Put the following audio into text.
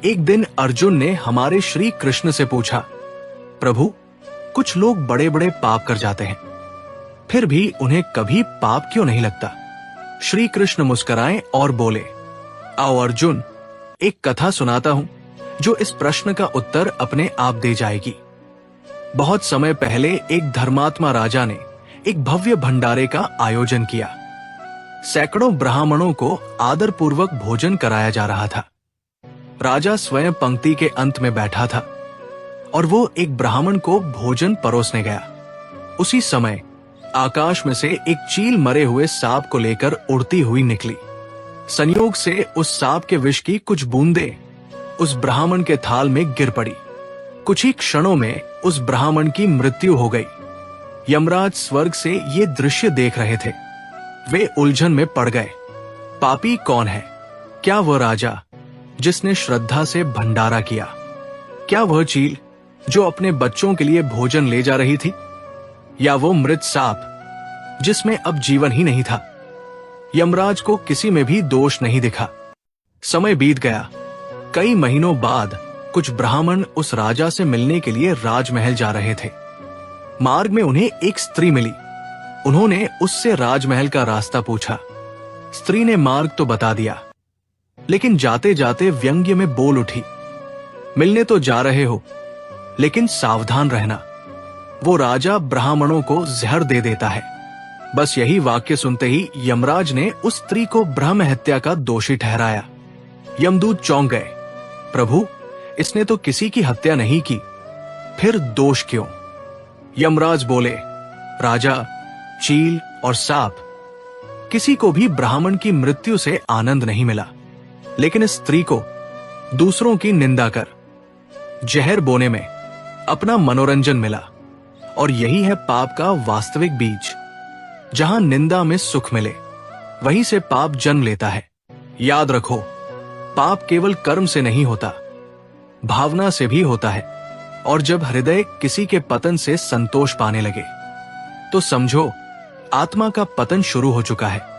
एक दिन अर्जुन ने हमारे श्री कृष्ण से पूछा, प्रभु, कुछ लोग बड़े बड़े पाप कर जाते हैं, फिर भी उन्हें कभी पाप क्यों नहीं लगता? श्री कृष्ण मुस्कुराए और बोले, आओ अर्जुन, एक कथा सुनाता हूं जो इस प्रश्न का उत्तर अपने आप दे जाएगी। बहुत समय पहले एक धर्मात्मा राजा ने एक भव्य भंडारे का आयोजन किया। सैकड़ों ब्राह्मणों को आदरपूर्वक भोजन कराया जा रहा था। राजा स्वयं पंक्ति के अंत में बैठा था और वो एक ब्राह्मण को भोजन परोसने गया। उसी समय आकाश में से एक चील मरे हुए सांप को लेकर उड़ती हुई निकली। संयोग से उस सांप के विष की कुछ बूंदें उस ब्राह्मण के थाल में गिर पड़ी। कुछ ही क्षणों में उस ब्राह्मण की मृत्यु हो गई। यमराज स्वर्ग से ये दृश्य देख रहे थे। वे उलझन में पड़ गए। पापी कौन है? क्या वह राजा जिसने श्रद्धा से भंडारा किया? क्या वह चील जो अपने बच्चों के लिए भोजन ले जा रही थी? या वो मृत सांप जिसमें अब जीवन ही नहीं था? यमराज को किसी में भी दोष नहीं दिखा। समय बीत गया। कई महीनों बाद कुछ ब्राह्मण उस राजा से मिलने के लिए राजमहल जा रहे थे। मार्ग में उन्हें एक स्त्री मिली। उन्होंने उससे राजमहल का रास्ता पूछा। स्त्री ने मार्ग तो बता दिया, लेकिन जाते जाते व्यंग्य में बोल उठी, मिलने तो जा रहे हो, लेकिन सावधान रहना, वो राजा ब्राह्मणों को जहर दे देता है। बस यही वाक्य सुनते ही यमराज ने उस स्त्री को ब्रह्म हत्या का दोषी ठहराया। यमदूत चौंक गए, प्रभु, इसने तो किसी की हत्या नहीं की, फिर दोष क्यों? यमराज बोले, राजा, चील और सांप, किसी को भी ब्राह्मण की मृत्यु से आनंद नहीं मिला, लेकिन इस स्त्री को दूसरों की निंदा कर जहर बोने में अपना मनोरंजन मिला। और यही है पाप का वास्तविक बीज। जहां निंदा में सुख मिले, वहीं से पाप जन्म लेता है। याद रखो, पाप केवल कर्म से नहीं होता, भावना से भी होता है। और जब हृदय किसी के पतन से संतोष पाने लगे, तो समझो आत्मा का पतन शुरू हो चुका है।